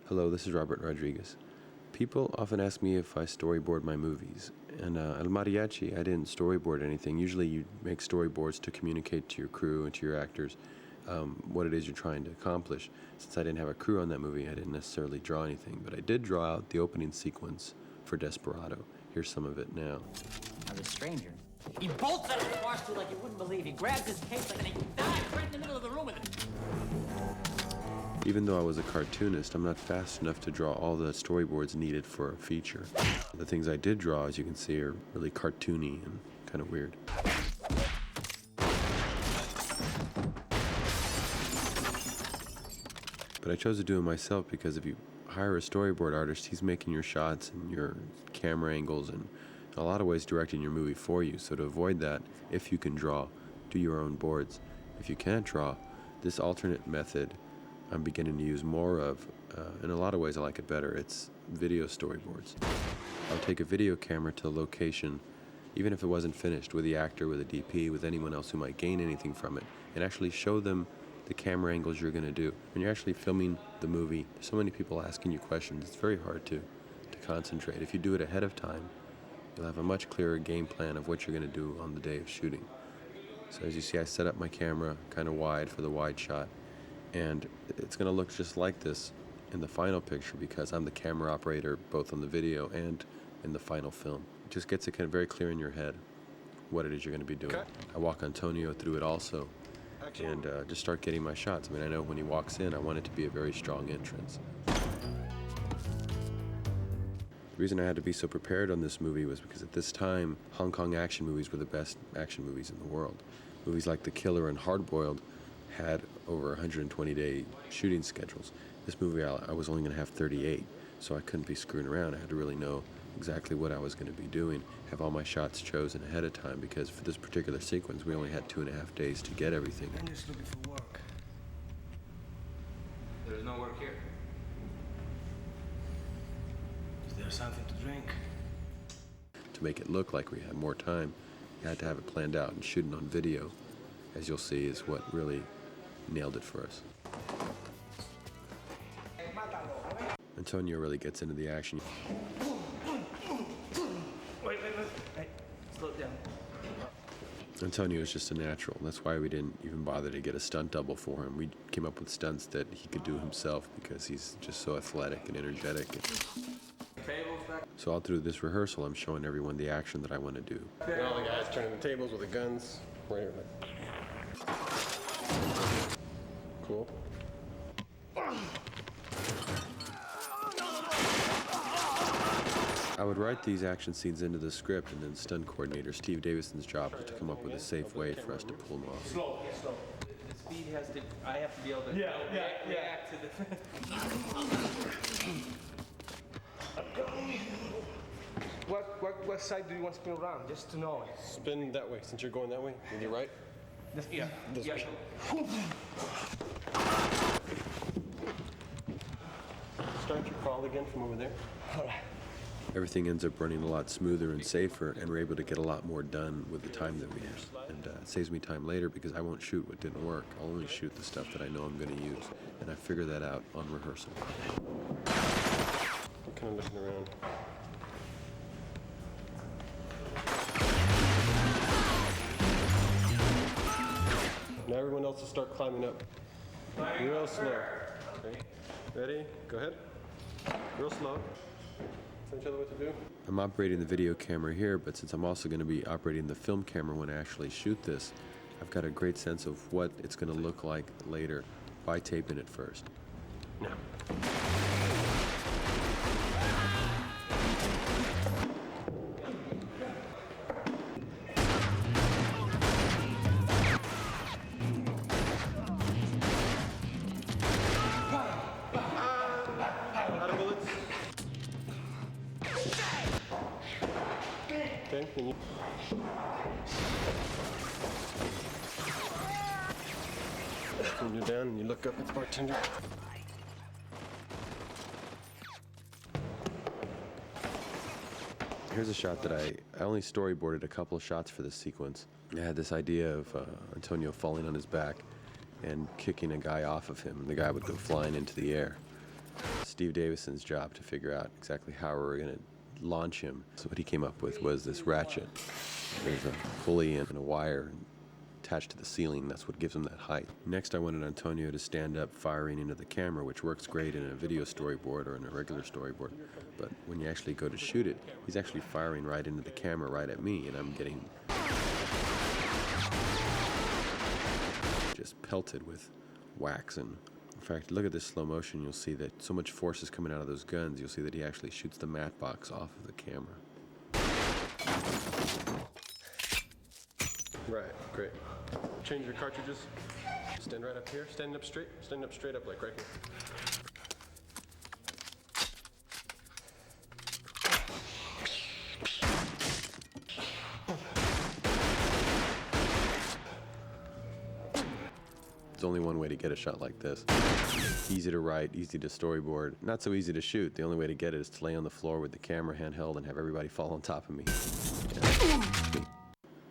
Hello, this is Robert Rodriguez. People often ask me if I storyboard my movies. And El Mariachi, I didn't storyboard anything. Usually you make storyboards to communicate to your crew and to your actors what it is you're trying to accomplish. Since I didn't have a crew on that movie, I didn't necessarily draw anything. But I did draw out the opening sequence for Desperado. Here's some of it now. Now this stranger, he bolts out of the bar stool like you wouldn't believe. He grabs his case like, and he dives right in the middle of the room with it. Even though I was a cartoonist, I'm not fast enough to draw all the storyboards needed for a feature. The things I did draw, as you can see, are really cartoony and kind of weird. But I chose to do it myself because if you hire a storyboard artist, he's making your shots and your camera angles and in a lot of ways directing your movie for you. So to avoid that, if you can draw, do your own boards. If you can't draw, this alternate method I'm beginning to use more of. In a lot of ways I like it better. It's video storyboards. I'll take a video camera to a location, even if it wasn't finished, with the actor, with a DP, with anyone else who might gain anything from it, and actually show them the camera angles you're going to do. When you're actually filming the movie, there's so many people asking you questions, it's very hard to concentrate. If you do it ahead of time, you'll have a much clearer game plan of what you're going to do on the day of shooting. So as you see, I set up my camera kind of wide for the wide shot, and it's going to look just like this in the final picture because I'm the camera operator both on the video and in the final film. It just gets it kind of very clear in your head what it is you're going to be doing. Okay. I walk Antonio through it also and just start getting my shots. I mean, I know when he walks in, I want it to be a very strong entrance. The reason I had to be so prepared on this movie was because at this time, Hong Kong action movies were the best action movies in the world. Movies like The Killer and Hard Boiled had over 120-day shooting schedules. This movie, I was only going to have 38, so I couldn't be screwing around. I had to really know exactly what I was going to be doing, have all my shots chosen ahead of time, because for this particular sequence, we only had 2.5 days to get everything. I'm just looking for work. There's no work here. Is there something to drink? To make it look like we had more time, you had to have it planned out, and shooting on video, as you'll see, is what really nailed it for us. Antonio really gets into the action. Wait. Hey, slow it down. Antonio is just a natural. That's why we didn't even bother to get a stunt double for him. We came up with stunts that he could do himself because he's just so athletic and energetic. So all through this rehearsal, I'm showing everyone the action that I want to do. And all the guys turning the tables with the guns. Right here. Cool. I would write these action scenes into the script, and then stunt coordinator Steve Davison's job was to come up with a safe way for us to pull them off. Slow. The speed has to, I have to be able to react to the... What side do you want to spin around? Just to know it. Spin that way, since you're going that way. With your right? This way. This way. Start your crawl again from over there. All right. Everything ends up running a lot smoother and safer, and we're able to get a lot more done with the time that we have. And it saves me time later because I won't shoot what didn't work. I'll only shoot the stuff that I know I'm going to use, and I figure that out on rehearsal. I'm kind of looking around. Now everyone else will start climbing up. Real slow. Okay. Ready? Go ahead. Real slow. Tell each other what to do. I'm operating the video camera here, but since I'm also going to be operating the film camera when I actually shoot this, I've got a great sense of what it's going to look like later by taping it first. Now. Out of bullets. Okay, then you... When you're down and you look up at the bartender. Here's a shot that I only storyboarded a couple of shots for this sequence. I had this idea of Antonio falling on his back and kicking a guy off of him, and the guy would go flying into the air. Steve Davison's job to figure out exactly how we were going to launch him. So what he came up with was this ratchet. There's a pulley and a wire attached to the ceiling. That's what gives him that height. Next, I wanted Antonio to stand up firing into the camera, which works great in a video storyboard or in a regular storyboard. But when you actually go to shoot it, he's actually firing right into the camera, right at me, and I'm getting just pelted with wax. And in fact, look at this slow motion. You'll see that so much force is coming out of those guns. You'll see that he actually shoots the matte box off of the camera. Right, great. Change your cartridges. Stand right up here. Stand up straight. Stand up straight up like right here. There's only one way to get a shot like this. Easy to write, easy to storyboard, not so easy to shoot. The only way to get it is to lay on the floor with the camera handheld and have everybody fall on top of me. Yeah.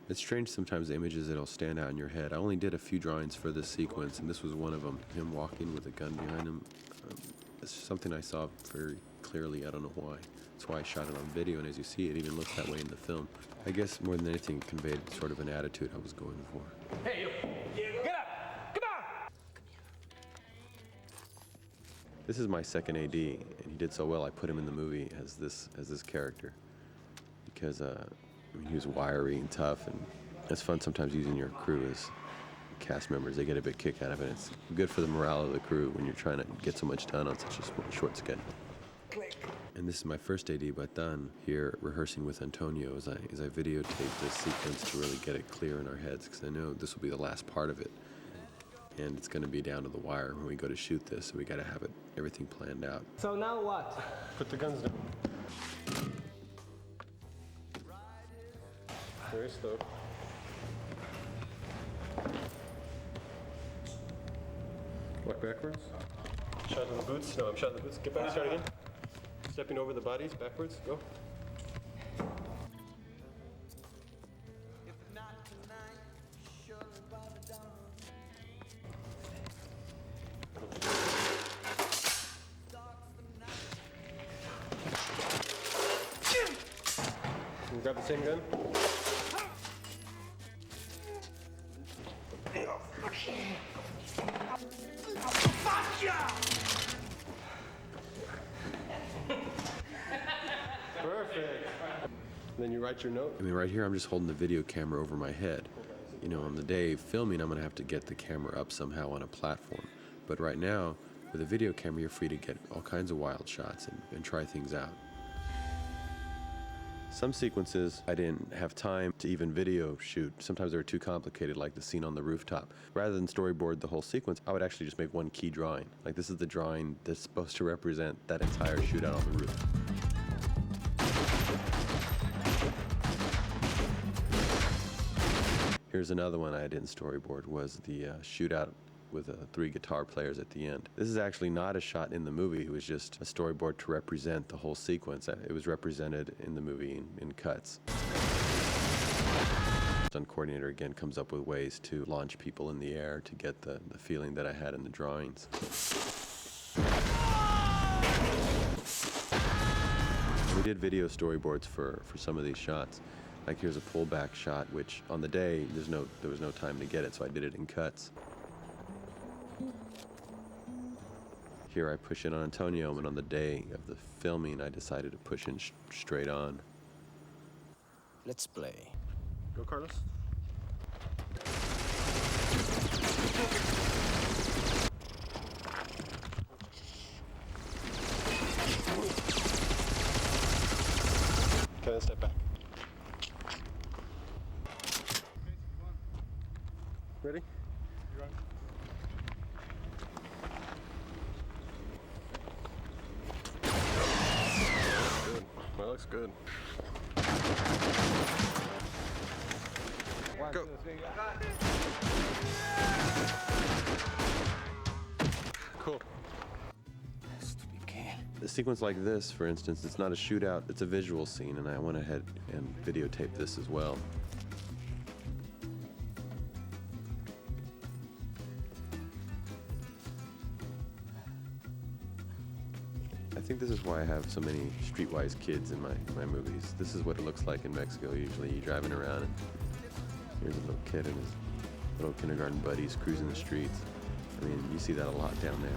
It's strange sometimes the images that'll stand out in your head. I only did a few drawings for this sequence, and this was one of them. Him walking with a gun behind him. It's something I saw very clearly. I don't know why. That's why I shot it on video, and as you see, it even looks that way in the film. I guess more than anything, it conveyed sort of an attitude I was going for. Hey, you. Get up. Come on. This is my second AD, and he did so well I put him in the movie as this character. Because, I mean, he was wiry and tough, and it's fun sometimes using your crew as cast members. They get a big kick out of it. It's good for the morale of the crew when you're trying to get so much done on such a short schedule. Click. And this is my first AD, but done here rehearsing with Antonio as I videotape this sequence to really get it clear in our heads, because I know this will be the last part of it. And it's going to be down to the wire when we go to shoot this, so we got to have everything planned out. So now what? Put the guns down. Very slow. Walk backwards. Shot in the boots. No, I'm shot in the boots. Get back. Start again. Stepping over the bodies. Backwards. Go. Can you grab the same gun? Perfect. Then you write your note. I mean, right here, I'm just holding the video camera over my head. You know, on the day of filming, I'm going to have to get the camera up somehow on a platform. But right now, with a video camera, you're free to get all kinds of wild shots and try things out. Some sequences, I didn't have time to even video shoot. Sometimes they were too complicated, like the scene on the rooftop. Rather than storyboard the whole sequence, I would actually just make one key drawing. Like, this is the drawing that's supposed to represent that entire shootout on the roof. Here's another one I didn't storyboard, was the shootout with 3 guitar players at the end. This is actually not a shot in the movie. It was just a storyboard to represent the whole sequence. It was represented in the movie in cuts. Stunt coordinator again comes up with ways to launch people in the air to get the feeling that I had in the drawings. We did video storyboards for some of these shots. Like, here's a pullback shot, which on the day there was no time to get it, so I did it in cuts. Here I push in on Antonio, and on the day of the filming, I decided to push in straight on. Let's play. Go, Carlos. Okay, let's step back. Ready? You're on. Good. That looks good. Go. Cool. A sequence like this, for instance, it's not a shootout, it's a visual scene, and I went ahead and videotaped this as well. I think this is why I have so many streetwise kids in my movies. This is what it looks like in Mexico usually. You're driving around and here's a little kid and his little kindergarten buddies cruising the streets. I mean, you see that a lot down there.